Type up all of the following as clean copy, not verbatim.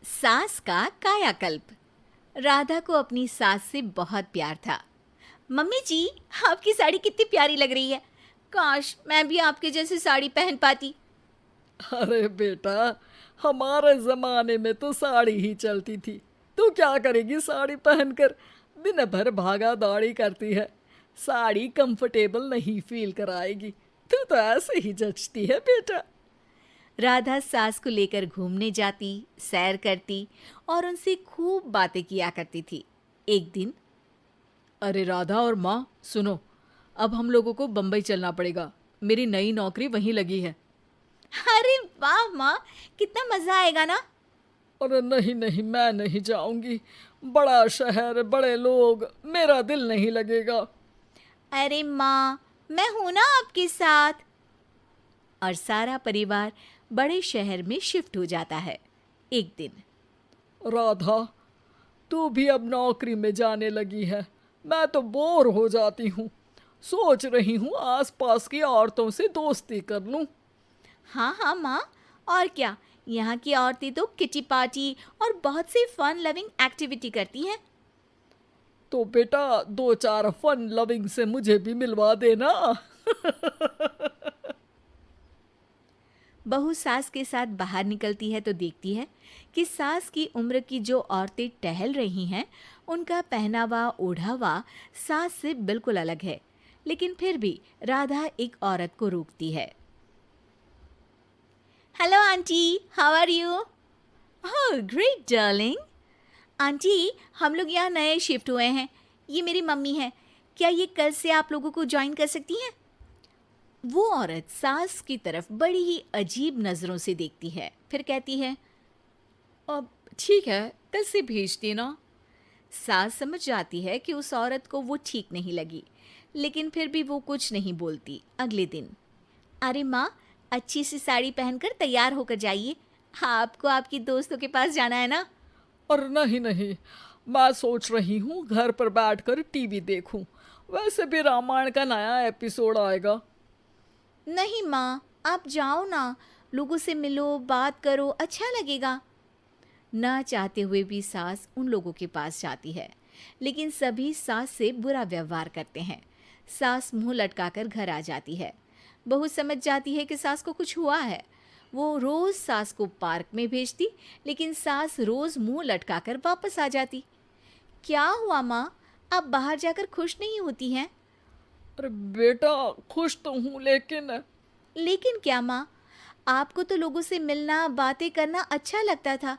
सास का कायाकल्प। राधा को अपनी सास से बहुत प्यार था। मम्मी जी, आपकी साड़ी कितनी प्यारी लग रही है। काश मैं भी आपके जैसी साड़ी पहन पाती। अरे बेटा, हमारे जमाने में तो साड़ी ही चलती थी। तू क्या करेगी साड़ी पहनकर? दिन भर भागा दौड़ी करती है। साड़ी कंफर्टेबल नहीं फील कराएगी। तू तो ऐसे ही जचती है बेटा। राधा सास को लेकर घूमने जाती, सैर करती और उनसे खूब बातें किया करती थी। एक दिन, अरे राधा और माँ सुनो, अब हम लोगों को बम्बई चलना पड़ेगा। मेरी नई नौकरी वहीं लगी है। अरे वाह माँ, कितना मजा आएगा ना। अरे नहीं नहीं, मैं नहीं जाऊंगी। बड़ा शहर, बड़े लोग, मेरा दिल नहीं लगेगा। अरे माँ, मैं हूं ना आपके साथ। और सारा परिवार बड़े शहर में शिफ्ट हो जाता है। एक दिन, राधा, तू भी अब नौकरी में जाने लगी है। मैं तो बोर हो जाती हूँ। सोच रही हूँ आसपास की औरतों से दोस्ती कर लूँ। हाँ हाँ माँ, और क्या। यहाँ की औरतें तो किटी पार्टी और बहुत सी फन लविंग एक्टिविटी करती हैं। तो बेटा, दो चार फन लविंग से मुझे भी मिलवा देना। बहू सास के साथ बाहर निकलती है तो देखती है कि सास की उम्र की जो औरतें टहल रही हैं, उनका पहनावा ओढ़ावा सास से बिल्कुल अलग है। लेकिन फिर भी राधा एक औरत को रोकती है। Hello aunty, how are you? Oh great darling. Aunty, हम लोग यहाँ नए शिफ्ट हुए हैं। ये मेरी मम्मी है। क्या ये कल से आप लोगों को ज्वाइन कर सकती हैं? वो औरत सास की तरफ बड़ी ही अजीब नज़रों से देखती है, फिर कहती है, अब ठीक है, कल से भेज देना। सास समझ जाती है कि उस औरत को वो ठीक नहीं लगी, लेकिन फिर भी वो कुछ नहीं बोलती। अगले दिन, अरे माँ, अच्छी सी साड़ी पहनकर तैयार होकर जाइए। आपको आपकी दोस्तों के पास जाना है ना। और नहीं नहीं, मैं सोच रही हूँ घर पर बैठकर टीवी देखूं। वैसे भी रामायण का नया एपिसोड आएगा। नहीं माँ, आप जाओ ना, लोगों से मिलो, बात करो, अच्छा लगेगा। ना चाहते हुए भी सास उन लोगों के पास जाती है, लेकिन सभी सास से बुरा व्यवहार करते हैं। सास मुंह लटकाकर घर आ जाती है। बहू समझ जाती है कि सास को कुछ हुआ है। वो रोज सास को पार्क में भेजती, लेकिन सास रोज मुंह लटकाकर वापस आ जाती। क्या हुआ माँ, आप बाहर जाकर खुश नहीं होती हैं? अरे बेटा, खुश तो हूँ लेकिन लेकिन क्या माँ, आपको तो लोगों से मिलना, बातें करना अच्छा लगता था।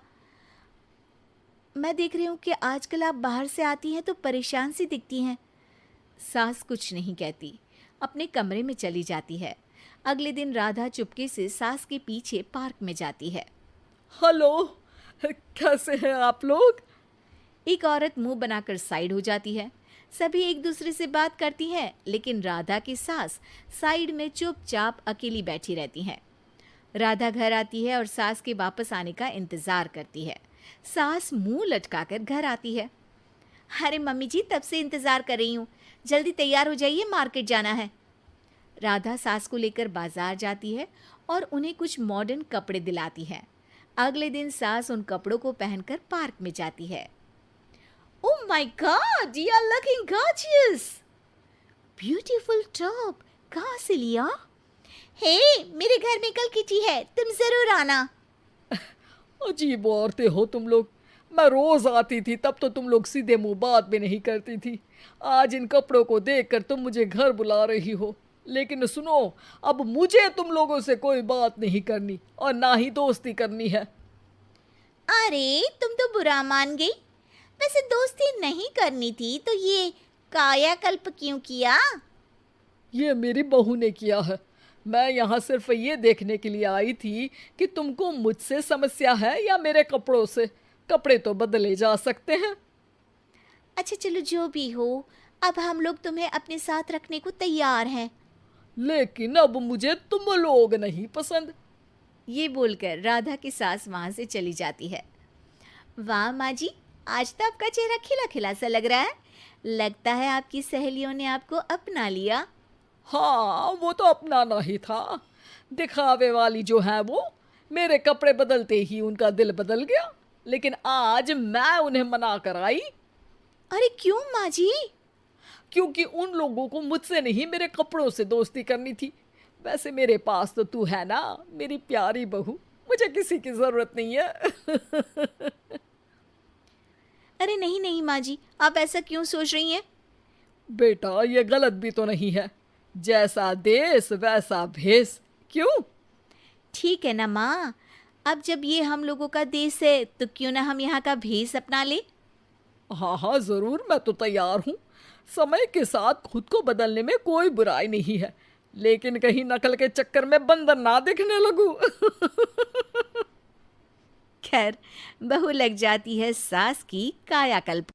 मैं देख रही हूँ कि आजकल आप बाहर से आती हैं तो परेशान सी दिखती हैं। सास कुछ नहीं कहती, अपने कमरे में चली जाती है। अगले दिन राधा चुपके से सास के पीछे पार्क में जाती है। हेलो, कैसे हैं आप लोग? एक औरत मुंह बनाकर साइड हो जाती है। सभी एक दूसरे से बात करती हैं, लेकिन राधा की सास साइड में चुपचाप अकेली बैठी रहती हैं। राधा घर आती है और सास के वापस आने का इंतजार करती है। सास मुंह लटकाकर घर आती है। अरे मम्मी जी, तब से इंतजार कर रही हूँ, जल्दी तैयार हो जाइए, मार्केट जाना है। राधा सास को लेकर बाजार जाती है और उन्हें कुछ मॉडर्न कपड़े दिलाती है। अगले दिन सास उन कपड़ों को पहनकर पार्क में जाती है। Oh my God, you are looking gorgeous. Beautiful top, कहाँ से लिया? हे, मेरे घर में कल किटी है, तुम जरूर आना। अजीब औरतें हो तुम लोग। मैं रोज आती थी तब तो तुम लोग सीधे मुंह बात भी नहीं करती थी। आज इन कपड़ों को देखकर तुम मुझे घर बुला रही हो। लेकिन सुनो, अब मुझे तुम लोगों से कोई बात नहीं करनी और ना ही दोस्ती करनी है। अरे तुम तो बुरा मान गई। वैसे दोस्ती नहीं करनी थी तो ये कायाकल्प क्यों किया? ये मेरी बहू ने किया है। मैं यहाँ सिर्फ ये देखने के लिए आई थी कि तुमको मुझसे समस्या है या मेरे कपड़ों से। कपड़े तो बदले जा सकते हैं। अच्छा चलो, जो भी हो, अब हम लोग तुम्हें अपने साथ रखने को तैयार हैं। लेकिन अब मुझे तुम लोग नहीं पसंद। ये बोलकर राधा की सास वहां से चली जाती है। वाह माँ जी, आज तो आपका चेहरा खिला खिला सा लग रहा है। लगता है आपकी सहेलियों ने आपको अपना लिया। हाँ, वो तो अपनाना ही था। दिखावे वाली जो है वो, मेरे कपड़े बदलते ही उनका दिल बदल गया। लेकिन आज मैं उन्हें मना कर आई, अरे क्यों माँ जी? क्योंकि उन लोगों को मुझसे नहीं मेरे कपड़ों से दोस्ती करनी थी। वैसे मेरे पास तो तू है ना, मेरी प्यारी बहू, मुझे किसी की जरूरत नहीं है। अरे नहीं नहीं माँ जी, आप ऐसा क्यों सोच रही हैं? बेटा ये गलत भी तो नहीं है, जैसा देश वैसा भेष। क्यों? ठीक है ना माँ, अब जब ये हम लोगों का देश है तो क्यों ना हम यहाँ का भेष अपना ले। हाँ हाँ जरूर, मैं तो तैयार हूँ। समय के साथ खुद को बदलने में कोई बुराई नहीं है, लेकिन कहीं नकल के चक्कर में बंदर ना दिखने लगूं। खैर, बहू लग जाती है सास की कायाकल्प।